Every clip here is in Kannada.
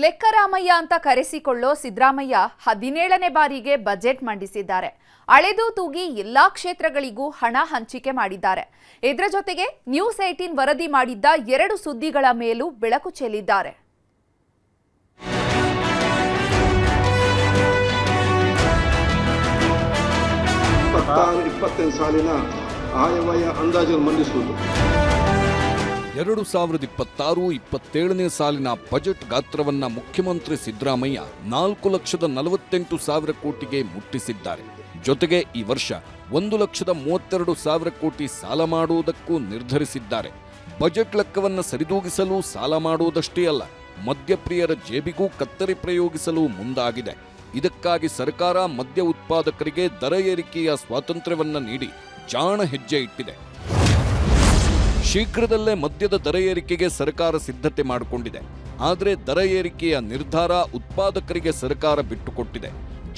ಲೆಕ್ಕರಾಮಯ್ಯ ಅಂತ ಕರೆಸಿಕೊಳ್ಳೋ ಸಿದ್ದರಾಮಯ್ಯ 17ನೇ ಬಾರಿಗೆ ಬಜೆಟ್ ಮಂಡಿಸಿದ್ದಾರೆ. ಅಳೆದು ತೂಗಿ ಎಲ್ಲಾ ಕ್ಷೇತ್ರಗಳಿಗೂ ಹಣ ಹಂಚಿಕೆ ಮಾಡಿದ್ದಾರೆ. ಇದರ ಜೊತೆಗೆ ನ್ಯೂಸ್ 18 ವರದಿ ಮಾಡಿದ್ದ 2 ಸುದ್ದಿಗಳ ಮೇಲೂ ಬೆಳಕು ಚೆಲ್ಲಿದ್ದಾರೆ. ಸಾಲಿನ ಆಯವ್ಯಯ ಅಂದಾಜು ಮಂಡಿಸುವುದು 2026-27ನೇ ಸಾಲಿನ ಬಜೆಟ್ ಗಾತ್ರವನ್ನ ಮುಖ್ಯಮಂತ್ರಿ ಸಿದ್ದರಾಮಯ್ಯ 4,48,000 ಕೋಟಿಗೆ ಮುಟ್ಟಿಸಿದ್ದಾರೆ. ಜೊತೆಗೆ ಈ ವರ್ಷ 1,32,000 ಕೋಟಿ ಸಾಲ ಮಾಡುವುದಕ್ಕೂ ನಿರ್ಧರಿಸಿದ್ದಾರೆ. ಬಜೆಟ್ ಲೆಕ್ಕವನ್ನು ಸರಿದೂಗಿಸಲು ಸಾಲ ಮಾಡುವುದಷ್ಟೇ ಅಲ್ಲ, ಮದ್ಯಪ್ರಿಯರ ಜೇಬಿಗೂ ಕತ್ತರಿ ಪ್ರಯೋಗಿಸಲು ಮುಂದಾಗಿದೆ. ಇದಕ್ಕಾಗಿ ಸರ್ಕಾರ ಮದ್ಯ ಉತ್ಪಾದಕರಿಗೆ ದರ ಏರಿಕೆಯ ಸ್ವಾತಂತ್ರ್ಯವನ್ನ ನೀಡಿ ಜಾಣ ಹೆಜ್ಜೆ ಇಟ್ಟಿದೆ. ಶೀಘ್ರದಲ್ಲೇ ಮದ್ಯದ ದರ ಏರಿಕೆಗೆ ಸರ್ಕಾರ ಸಿದ್ಧತೆ ಮಾಡಿಕೊಂಡಿದೆ. ಆದರೆ ದರ ಏರಿಕೆಯ ನಿರ್ಧಾರ ಉತ್ಪಾದಕರಿಗೆ ಸರ್ಕಾರ ಬಿಟ್ಟುಕೊಟ್ಟಿದೆ.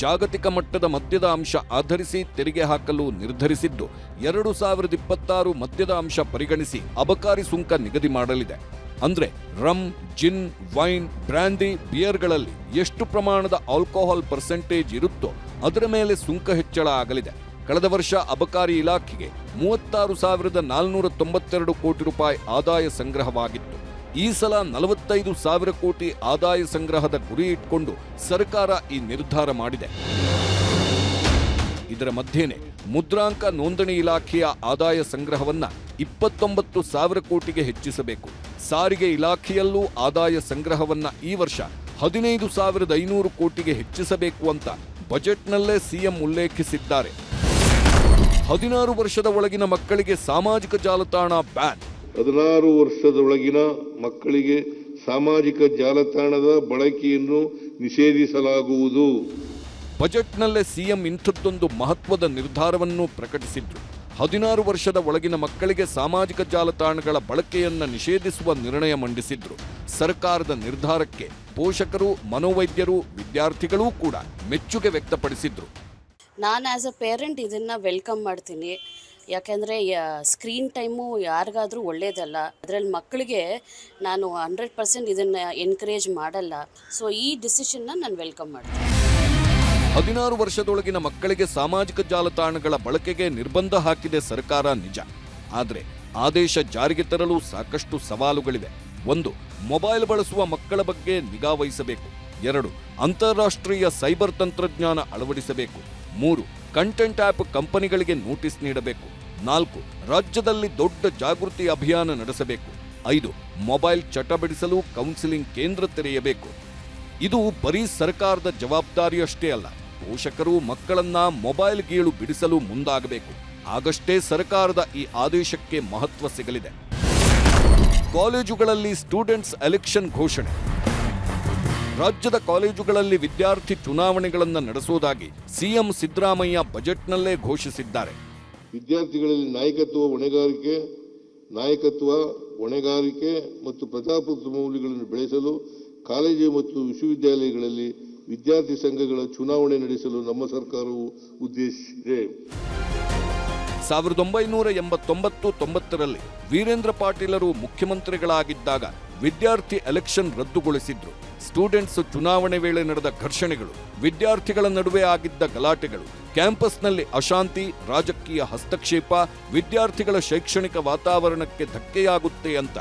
ಜಾಗತಿಕ ಮಟ್ಟದ ಮದ್ಯದ ಅಂಶ ಆಧರಿಸಿ ತೆರಿಗೆ ಹಾಕಲು ನಿರ್ಧರಿಸಿದ್ದು 2026 ಮದ್ಯದ ಅಂಶ ಪರಿಗಣಿಸಿ ಅಬಕಾರಿ ಸುಂಕ ನಿಗದಿ ಮಾಡಲಿದೆ. ಅಂದ್ರೆ ರಮ್, ಜಿನ್, ವೈನ್, ಬ್ರ್ಯಾಂಡಿ, ಬಿಯರ್ಗಳಲ್ಲಿ ಎಷ್ಟು ಪ್ರಮಾಣದ ಆಲ್ಕೋಹಾಲ್ ಪರ್ಸೆಂಟೇಜ್ ಇರುತ್ತೋ ಅದರ ಮೇಲೆ ಸುಂಕ ಹೆಚ್ಚಳ ಆಗಲಿದೆ. ಕಳೆದ ವರ್ಷ ಅಬಕಾರಿ ಇಲಾಖೆಗೆ 36,492 ಕೋಟಿ ರೂಪಾಯಿ ಆದಾಯ ಸಂಗ್ರಹವಾಗಿತ್ತು. ಈ ಸಲ 45,000 ಕೋಟಿ ಆದಾಯ ಸಂಗ್ರಹದ ಗುರಿ ಇಟ್ಕೊಂಡು ಸರ್ಕಾರ ಈ ನಿರ್ಧಾರ ಮಾಡಿದೆ. ಇದರ ಮಧ್ಯೆನೇ ಮುದ್ರಾಂಕ ನೋಂದಣಿ ಇಲಾಖೆಯ ಆದಾಯ ಸಂಗ್ರಹವನ್ನ 29,000 ಕೋಟಿಗೆ ಹೆಚ್ಚಿಸಬೇಕು. ಸಾರಿಗೆ ಇಲಾಖೆಯಲ್ಲೂ ಆದಾಯ ಸಂಗ್ರಹವನ್ನ ಈ ವರ್ಷ 15,500 ಕೋಟಿಗೆ ಹೆಚ್ಚಿಸಬೇಕು ಅಂತ ಬಜೆಟ್ನಲ್ಲೇ ಸಿಎಂ ಉಲ್ಲೇಖಿಸಿದ್ದಾರೆ. 16 ವರ್ಷದ ಒಳಗಿನ ಮಕ್ಕಳಿಗೆ ಸಾಮಾಜಿಕ ಜಾಲತಾಣ ಬ್ಯಾನ್. 16 ವರ್ಷದೊಳಗಿನ ಮಕ್ಕಳಿಗೆ ಸಾಮಾಜಿಕ ಜಾಲತಾಣದ ಬಳಕೆಯನ್ನು ನಿಷೇಧಿಸಲಾಗುವುದು. ಬಜೆಟ್ನಲ್ಲೇ ಸಿಎಂ ಇಂಥದ್ದೊಂದು ಮಹತ್ವದ ನಿರ್ಧಾರವನ್ನು ಪ್ರಕಟಿಸಿದ್ರು. 16 ವರ್ಷದ ಒಳಗಿನ ಮಕ್ಕಳಿಗೆ ಸಾಮಾಜಿಕ ಜಾಲತಾಣಗಳ ಬಳಕೆಯನ್ನ ನಿಷೇಧಿಸುವ ನಿರ್ಣಯ ಮಂಡಿಸಿದ್ರು. ಸರ್ಕಾರದ ನಿರ್ಧಾರಕ್ಕೆ ಪೋಷಕರು, ಮನೋವೈದ್ಯರು, ವಿದ್ಯಾರ್ಥಿಗಳೂ ಕೂಡ ಮೆಚ್ಚುಗೆ ವ್ಯಕ್ತಪಡಿಸಿದ್ರು. ನಾನು ಆ್ಯಸ್ ಅ ಪೇರೆಂಟ್ ಇದನ್ನು ವೆಲ್ಕಮ್ ಮಾಡ್ತೀನಿ. ಯಾಕೆಂದರೆ ಸ್ಕ್ರೀನ್ ಟೈಮು ಯಾರಿಗಾದರೂ ಒಳ್ಳೆಯದಲ್ಲ. ಅದರಲ್ಲಿ ಮಕ್ಕಳಿಗೆ ನಾನು 100% ಇದನ್ನು ಎನ್ಕರೇಜ್ ಮಾಡಲ್ಲ. ಸೊ ಈ ಡಿಸಿಷನ್ನ ನಾನು ವೆಲ್ಕಮ್ ಮಾಡ್ತೀನಿ. 16 ವರ್ಷದೊಳಗಿನ ಮಕ್ಕಳಿಗೆ ಸಾಮಾಜಿಕ ಜಾಲತಾಣಗಳ ಬಳಕೆಗೆ ನಿರ್ಬಂಧ ಹಾಕಿದೆ ಸರ್ಕಾರ ನಿಜ. ಆದರೆ ಆದೇಶ ಜಾರಿಗೆ ತರಲು ಸಾಕಷ್ಟು ಸವಾಲುಗಳಿವೆ. 1. ಮೊಬೈಲ್ ಬಳಸುವ ಮಕ್ಕಳ ಬಗ್ಗೆ ನಿಗಾ ವಹಿಸಬೇಕು. 2. ಅಂತಾರಾಷ್ಟ್ರೀಯ ಸೈಬರ್ ತಂತ್ರಜ್ಞಾನ ಅಳವಡಿಸಬೇಕು. 3. ಕಂಟೆಂಟ್ ಆ್ಯಪ್ ಕಂಪನಿಗಳಿಗೆ ನೋಟಿಸ್ ನೀಡಬೇಕು. 4. ರಾಜ್ಯದಲ್ಲಿ ದೊಡ್ಡ ಜಾಗೃತಿ ಅಭಿಯಾನ ನಡೆಸಬೇಕು. 5. ಮೊಬೈಲ್ ಚಟ ಬಿಡಿಸಲು ಕೌನ್ಸಿಲಿಂಗ್ ಕೇಂದ್ರ ತೆರೆಯಬೇಕು. ಇದು ಬರೀ ಸರ್ಕಾರದ ಜವಾಬ್ದಾರಿಯಷ್ಟೇ ಅಲ್ಲ, ಪೋಷಕರು ಮಕ್ಕಳನ್ನ ಮೊಬೈಲ್ ಗೀಳು ಬಿಡಿಸಲು ಮುಂದಾಗಬೇಕು. ಆಗಷ್ಟೇ ಸರ್ಕಾರದ ಈ ಆದೇಶಕ್ಕೆ ಮಹತ್ವ ಸಿಗಲಿದೆ. ಕಾಲೇಜುಗಳಲ್ಲಿ ಸ್ಟೂಡೆಂಟ್ಸ್ ಎಲೆಕ್ಷನ್ ಘೋಷಣೆ. ರಾಜ್ಯದ ಕಾಲೇಜುಗಳಲ್ಲಿ ವಿದ್ಯಾರ್ಥಿ ಚುನಾವಣೆಗಳನ್ನು ನಡೆಸುವುದಾಗಿ ಸಿಎಂ ಸಿದ್ದರಾಮಯ್ಯ ಬಜೆಟ್ನಲ್ಲೇ ಘೋಷಿಸಿದ್ದಾರೆ. ವಿದ್ಯಾರ್ಥಿಗಳಲ್ಲಿ ನಾಯಕತ್ವ, ಹೊಣೆಗಾರಿಕೆ ಮತ್ತು ಪ್ರಜಾಪ್ರಭುತ್ವ ಮೌಲ್ಯಗಳನ್ನು ಬೆಳೆಸಲು ಕಾಲೇಜು ಮತ್ತು ವಿಶ್ವವಿದ್ಯಾಲಯಗಳಲ್ಲಿ ವಿದ್ಯಾರ್ಥಿ ಸಂಘಗಳ ಚುನಾವಣೆ ನಡೆಸಲು ನಮ್ಮ ಸರ್ಕಾರವು ಉದ್ದೇಶಿಸಿದೆ. 1989-90ರಲ್ಲಿ ವೀರೇಂದ್ರ ಪಾಟೀಲರು ಮುಖ್ಯಮಂತ್ರಿಗಳಾಗಿದ್ದಾಗ ವಿದ್ಯಾರ್ಥಿ ಎಲೆಕ್ಷನ್ ರದ್ದುಗೊಳಿಸಿದ್ರು. ಸ್ಟೂಡೆಂಟ್ಸ್ ಚುನಾವಣೆ ವೇಳೆ ನಡೆದ ಘರ್ಷಣೆಗಳು, ವಿದ್ಯಾರ್ಥಿಗಳ ನಡುವೆ ಆಗಿದ್ದ ಗಲಾಟೆಗಳು, ಕ್ಯಾಂಪಸ್ನಲ್ಲಿ ಅಶಾಂತಿ, ರಾಜಕೀಯ ಹಸ್ತಕ್ಷೇಪ, ವಿದ್ಯಾರ್ಥಿಗಳ ಶೈಕ್ಷಣಿಕ ವಾತಾವರಣಕ್ಕೆ ಧಕ್ಕೆಯಾಗುತ್ತೆ ಅಂತ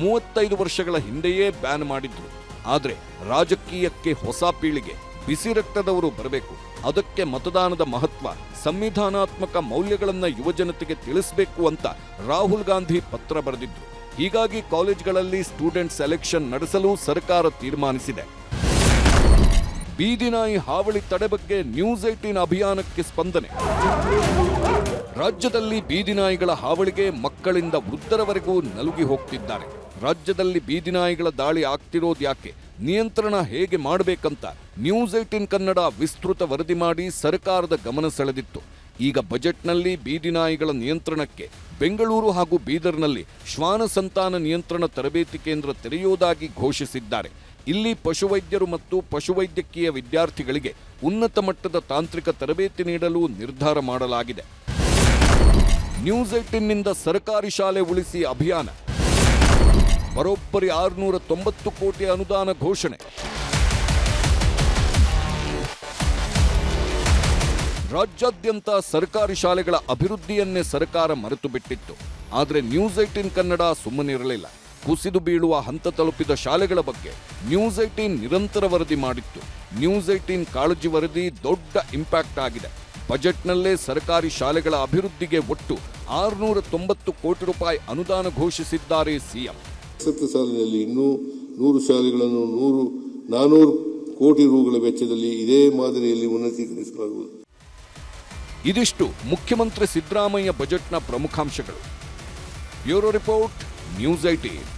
35 ವರ್ಷಗಳ ಹಿಂದೆಯೇ ಬ್ಯಾನ್ ಮಾಡಿದ್ರು. ಆದರೆ ರಾಜಕೀಯಕ್ಕೆ ಹೊಸ ಪೀಳಿಗೆ, ಬಿಸಿ ರಕ್ತದವರು ಬರಬೇಕು. ಅದಕ್ಕೆ ಮತದಾನದ ಮಹತ್ವ, ಸಂವಿಧಾನಾತ್ಮಕ ಮೌಲ್ಯಗಳನ್ನು ಯುವಜನತೆಗೆ ತಿಳಿಸಬೇಕು ಅಂತ ರಾಹುಲ್ ಗಾಂಧಿ ಪತ್ರ ಬರೆದಿದ್ರು. ಹೀಗಾಗಿ ಕಾಲೇಜ್ಗಳಲ್ಲಿ ಸ್ಟೂಡೆಂಟ್ಸ್ ಎಲೆಕ್ಷನ್ ನಡೆಸಲು ಸರ್ಕಾರ ತೀರ್ಮಾನಿಸಿದೆ. ಬೀದಿನಾಯಿ ಹಾವಳಿ ತಡೆ ಬಗ್ಗೆ ನ್ಯೂಸ್ 18 ಅಭಿಯಾನಕ್ಕೆ ಸ್ಪಂದನೆ. ರಾಜ್ಯದಲ್ಲಿ ಬೀದಿನಾಯಿಗಳ ಹಾವಳಿಗೆ ಮಕ್ಕಳಿಂದ ವೃದ್ಧರವರೆಗೂ ನಲುಗಿ ಹೋಗ್ತಿದ್ದಾರೆ. ರಾಜ್ಯದಲ್ಲಿ ಬೀದಿನಾಯಿಗಳ ದಾಳಿ ಆಗ್ತಿರೋದ್ಯಾಕೆ, ನಿಯಂತ್ರಣ ಹೇಗೆ ಮಾಡಬೇಕಂತ ನ್ಯೂಸ್ 18 ಕನ್ನಡ ವಿಸ್ತೃತ ವರದಿ ಮಾಡಿ ಸರ್ಕಾರದ ಗಮನ ಸೆಳೆದಿತ್ತು. ಈಗ ಬಜೆಟ್ನಲ್ಲಿ ಬೀದಿನಾಯಿಗಳ ನಿಯಂತ್ರಣಕ್ಕೆ ಬೆಂಗಳೂರು ಹಾಗೂ ಬೀದರ್ನಲ್ಲಿ ಶ್ವಾನ ಸಂತಾನ ನಿಯಂತ್ರಣ ತರಬೇತಿ ಕೇಂದ್ರ ತೆರೆಯುವುದಾಗಿ ಘೋಷಿಸಿದ್ದಾರೆ. ಇಲ್ಲಿ ಪಶುವೈದ್ಯರು ಮತ್ತು ಪಶುವೈದ್ಯಕೀಯ ವಿದ್ಯಾರ್ಥಿಗಳಿಗೆ ಉನ್ನತ ಮಟ್ಟದ ತಾಂತ್ರಿಕ ತರಬೇತಿ ನೀಡಲು ನಿರ್ಧಾರ ಮಾಡಲಾಗಿದೆ. ನ್ಯೂಸ್ 18ನಿಂದ ಸರ್ಕಾರಿ ಶಾಲೆ ಉಳಿಸಿ ಅಭಿಯಾನ. ಬರೋಬ್ಬರಿ 690 ಕೋಟಿ ಅನುದಾನ ಘೋಷಣೆ. ರಾಜ್ಯಾದ್ಯಂತ ಸರ್ಕಾರಿ ಶಾಲೆಗಳ ಅಭಿವೃದ್ಧಿಯನ್ನೇ ಸರ್ಕಾರ ಮರೆತು ಬಿಟ್ಟಿತ್ತು. ಆದರೆ ನ್ಯೂಸ್ 18 ಕನ್ನಡ ಸುಮ್ಮನಿರಲಿಲ್ಲ. ಕುಸಿದು ಬೀಳುವ ಹಂತ ತಲುಪಿದ ಶಾಲೆಗಳ ಬಗ್ಗೆ ನ್ಯೂಸ್ 18 ನಿರಂತರ ವರದಿ ಮಾಡಿತ್ತು. ನ್ಯೂಸ್ 18 ಕಾಳಜಿ ವರದಿ ದೊಡ್ಡ ಇಂಪ್ಯಾಕ್ಟ್ ಆಗಿದೆ. ಬಜೆಟ್ನಲ್ಲೇ ಸರ್ಕಾರಿ ಶಾಲೆಗಳ ಅಭಿವೃದ್ಧಿಗೆ ಒಟ್ಟು 690 ಕೋಟಿ ರೂಪಾಯಿ ಅನುದಾನ ಘೋಷಿಸಿದ್ದಾರೆ ಸಿಎಂ. ಸಾಲಿನಲ್ಲಿ ಇನ್ನೂ 100 ಶಾಲೆಗಳನ್ನು 400 ಕೋಟಿ ರೂಗಳ ವೆಚ್ಚದಲ್ಲಿ ಇದೇ ಮಾದರಿಯಲ್ಲಿ ಉನ್ನತೀಕರಿಸಲಾಗುವುದು. ಇದಿಷ್ಟು ಮುಖ್ಯಮಂತ್ರಿ ಸಿದ್ದರಾಮಯ್ಯ ಬಜೆಟ್ನ ಪ್ರಮುಖಾಂಶಗಳು. Bureau report, news 18.